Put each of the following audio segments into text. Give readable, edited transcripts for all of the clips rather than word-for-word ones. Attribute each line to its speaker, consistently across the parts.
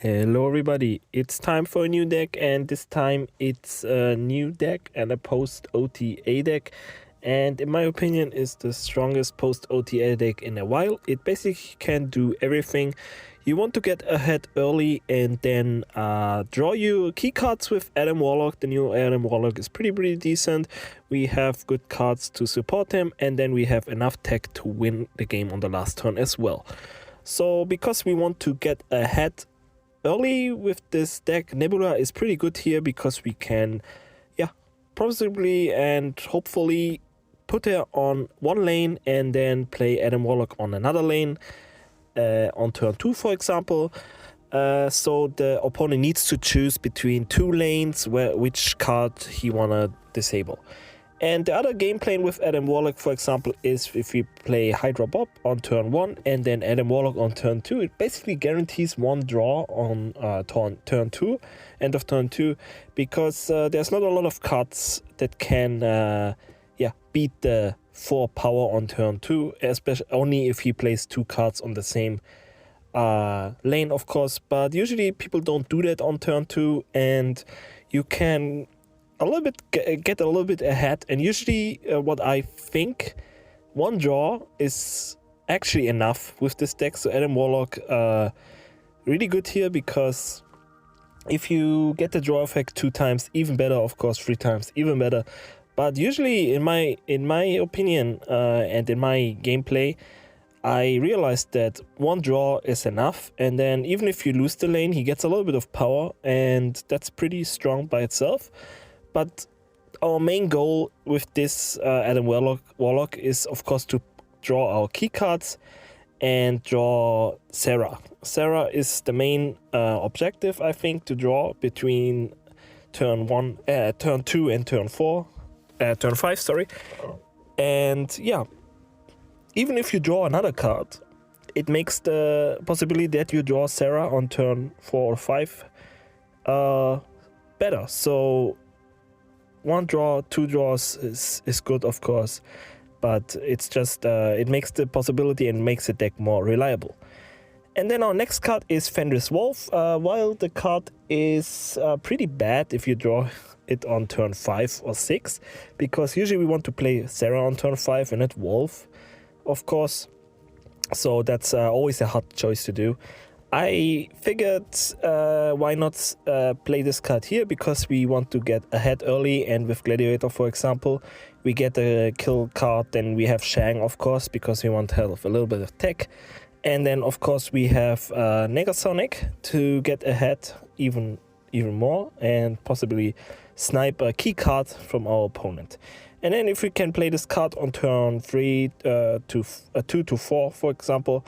Speaker 1: Hello everybody, it's time for a new deck, and this time it's a new deck and a post OTA deck, and in my opinion is the strongest post OTA deck in a while. It basically can do everything. You want to get ahead early and then draw you key cards with Adam Warlock. The new Adam Warlock is pretty decent. We have good cards to support him, and then we have enough tech to win the game on the last turn as well. So because we want to get ahead early with this deck, Nebula is pretty good here because we can, possibly and hopefully put her on one lane and then play Adam Warlock on another lane on turn 2, for example. So the opponent needs to choose between two lanes which card he wanna disable. And the other game plan with Adam Warlock, for example, is if we play Hydra Bob on turn 1 and then Adam Warlock on turn 2, it basically guarantees one draw on turn 2, end of turn 2, because there's not a lot of cards that can beat the 4 power on turn 2, especially only if he plays 2 cards on the same lane, of course. But usually people don't do that on turn 2, and you can get a little bit ahead, and usually what I think, one draw is actually enough with this deck. So Adam Warlock really good here, because if you get the draw effect 2 times, even better, of course 3 times, even better. But usually in my opinion and in my gameplay, I realized that one draw is enough, and then even if you lose the lane, he gets a little bit of power, and that's pretty strong by itself. But our main goal with this Adam Warlock is, of course, to draw our key cards and draw Sera. Sera is the main objective, I think, to draw between turn 2 and turn 5, sorry. And yeah, even if you draw another card, it makes the possibility that you draw Sera on turn 4 or 5 better. So 1 draw, 2 draws is good, of course, but it's just it makes the possibility and makes the deck more reliable. And then our next card is Fenris Wolf. While the card is pretty bad if you draw it on turn 5 or 6, because usually we want to play Sera on turn 5 and not Wolf, of course. So that's always a hard choice to do. I figured why not play this card here, because we want to get ahead early, and with Gladiator, for example, we get a kill card. Then we have Shang, of course, because we want to have a little bit of tech. And then, of course, we have Negasonic to get ahead even more, and possibly snipe a key card from our opponent. And then if we can play this card on turn 3 to 2 to 4, for example,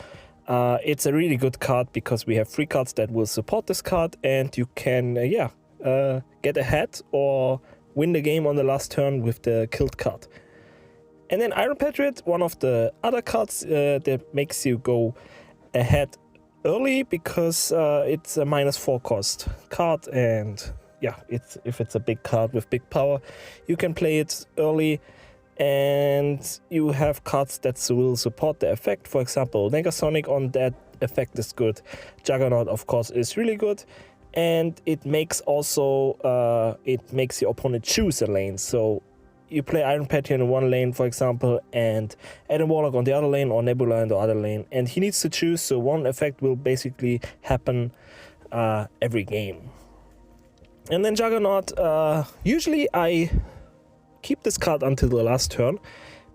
Speaker 1: it's a really good card, because we have 3 cards that will support this card, and you can get ahead or win the game on the last turn with the killed card. And then Iron Patriot, one of the other cards that makes you go ahead early, because it's a -4 cost card, and if it's a big card with big power, you can play it early. And you have cards that will support the effect. For example, Negasonic on that effect is good. Juggernaut, of course, is really good. And it makes also it makes the opponent choose a lane. So you play Iron Patriot in one lane, for example, and Adam Warlock on the other lane, or Nebula in the other lane, and he needs to choose. So one effect will basically happen every game. And then Juggernaut, usually I keep this card until the last turn,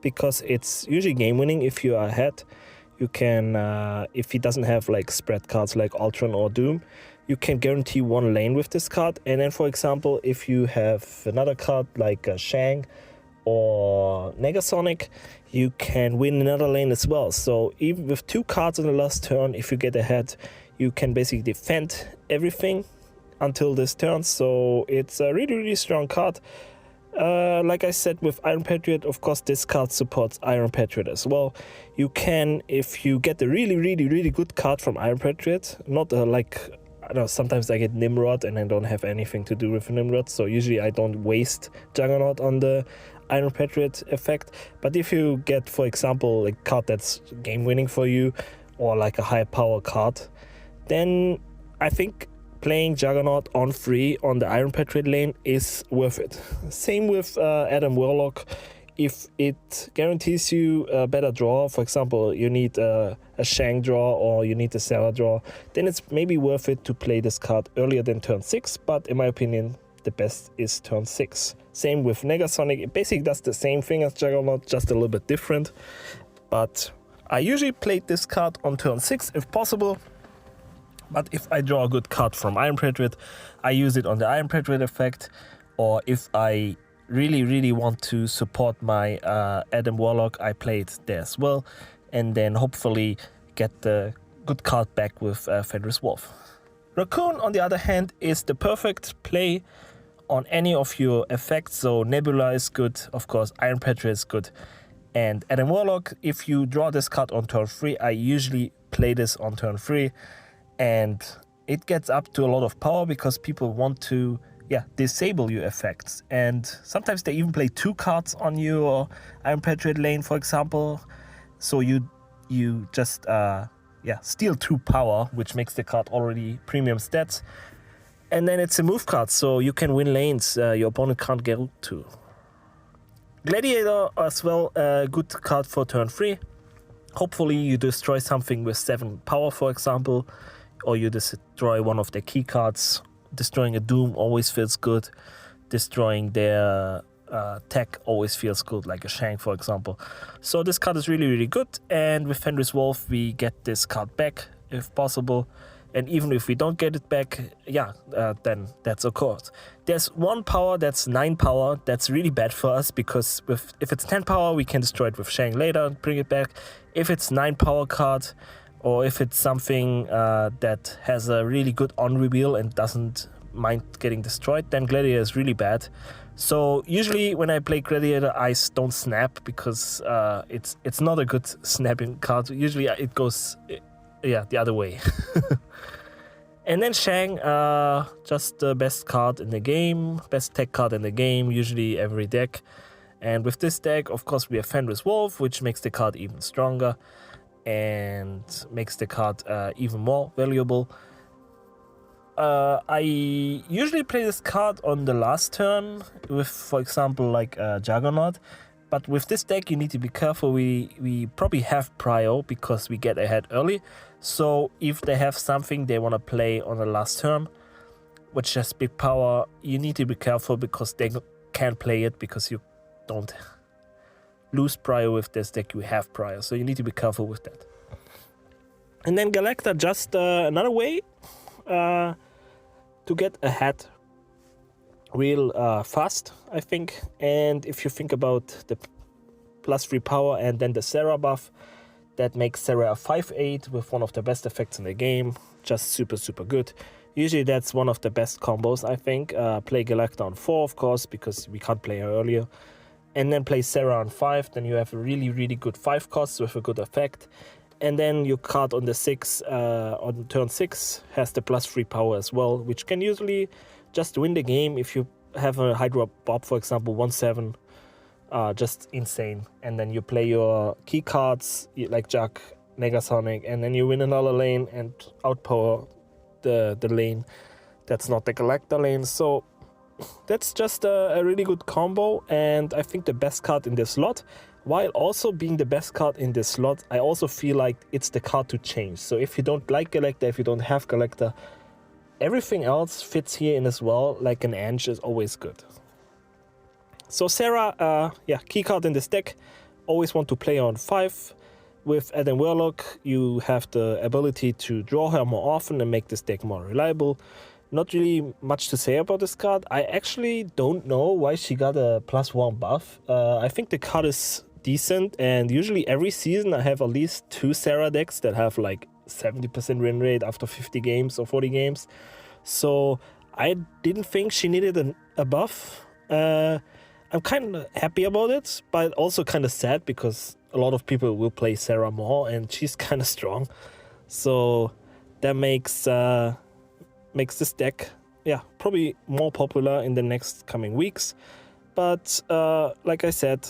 Speaker 1: because it's usually game winning if you are ahead. You can, if he doesn't have like spread cards like Ultron or Doom, you can guarantee one lane with this card. And then, for example, if you have another card like Shang or Negasonic, you can win another lane as well. So even with 2 cards on the last turn, if you get ahead, you can basically defend everything until this turn. So it's a really strong card. Like I said, with Iron Patriot, of course, this card supports Iron Patriot as well. You can, if you get a really good card from Iron Patriot, not like, I don't know, sometimes I get Nimrod and I don't have anything to do with Nimrod, so usually I don't waste Juggernaut on the Iron Patriot effect. But if you get, for example, a card that's game winning for you, or like a high power card, then I think playing Juggernaut on free on the Iron Patriot lane is worth it. Same with Adam Warlock. If it guarantees you a better draw, for example, you need a Shang draw or you need a Sera draw, then it's maybe worth it to play this card earlier than turn 6, but in my opinion, the best is turn 6. Same with Negasonic. It basically does the same thing as Juggernaut, just a little bit different. But I usually played this card on turn 6 if possible. But if I draw a good card from Iron Patriot, I use it on the Iron Patriot effect. Or if I really want to support my Adam Warlock, I play it there as well. And then hopefully get the good card back with Fenris Wolf. Raccoon, on the other hand, is the perfect play on any of your effects. So Nebula is good, of course, Iron Patriot is good. And Adam Warlock, if you draw this card on turn 3, I usually play this on turn 3. And it gets up to a lot of power because people want to disable your effects. And sometimes they even play 2 cards on your Iron Patriot lane, for example. So you just steal 2 power, which makes the card already premium stats. And then it's a move card, so you can win lanes your opponent can't get to. Gladiator as well, a good card for turn 3. Hopefully you destroy something with 7 power, for example, or you destroy one of their key cards. Destroying a Doom always feels good. Destroying their tech always feels good, like a Shang, for example. So this card is really good, and with Fenris Wolf we get this card back if possible. And even if we don't get it back, then that's of course. There's 1 power that's 9 power. That's really bad for us because if it's 10 power, we can destroy it with Shang later and bring it back. If it's 9 power card, or if it's something that has a really good on-reveal and doesn't mind getting destroyed, then Gladiator is really bad. So usually when I play Gladiator, I don't snap because it's not a good snapping card. Usually it goes the other way. And then Shang, just the best card in the game, best tech card in the game, usually every deck. And with this deck, of course, we have Fenris Wolf, which makes the card even stronger and makes the card even more valuable. I usually play this card on the last turn with, for example, like Juggernaut. But with this deck, you need to be careful. We probably have prio because we get ahead early. So if they have something they want to play on the last turn, which has big power, you need to be careful because they can't play it because you don't lose prio with this deck. You have prio, so you need to be careful with that. And then Galacta, just another way to get ahead real fast, I think. And if you think about the +3 power and then the Sera buff, that makes Sera a 5/8 with one of the best effects in the game. Just super good. Usually that's one of the best combos, I think. Play Galacta on 4, of course, because we can't play her earlier. And then play Sera on 5, then you have a really good 5 costs with a good effect. And then your card on the 6, on turn 6, has the +3 power as well, which can usually just win the game. If you have a Hydra Bob, for example, 1/7, just insane. And then you play your key cards like Jug, Negasonic, and then you win another lane and outpower the lane that's not the Galacta lane. So that's just a really good combo, and I think the best card in this slot. While also being the best card in this slot, I also feel like it's the card to change. So if you don't like Galacta, if you don't have Galacta, everything else fits here in as well. Like an Ange is always good. So Sera, key card in this deck. Always want to play on 5. With Adam Warlock, you have the ability to draw her more often and make this deck more reliable. Not really much to say about this card. I actually don't know why she got a +1 buff. I think the card is decent, and usually every season I have at least 2 Sera decks that have like 70% win rate after 50 games or 40 games. So I didn't think she needed a buff. I'm kind of happy about it, but also kind of sad because a lot of people will play Sera more and she's kind of strong. So that makes this deck probably more popular in the next coming weeks. But like I said,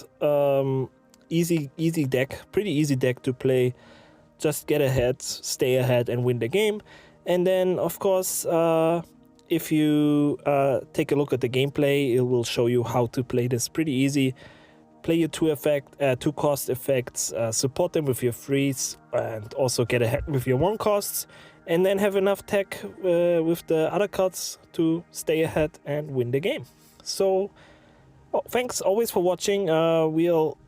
Speaker 1: easy deck, pretty easy deck to play. Just get ahead, stay ahead and win the game. And then, of course, if you take a look at the gameplay, it will show you how to play this pretty easy. Play your two cost effects, support them with your freeze, and also get ahead with your one costs, and then have enough tech with the other cards to stay ahead and win the game. So, thanks always for watching. We'll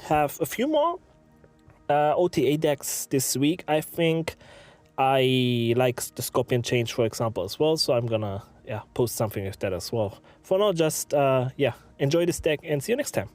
Speaker 1: have a few more OTA decks this week. I think I like the Scorpion Change, for example, as well, so I'm gonna post something with that as well. For now, just enjoy this deck and see you next time.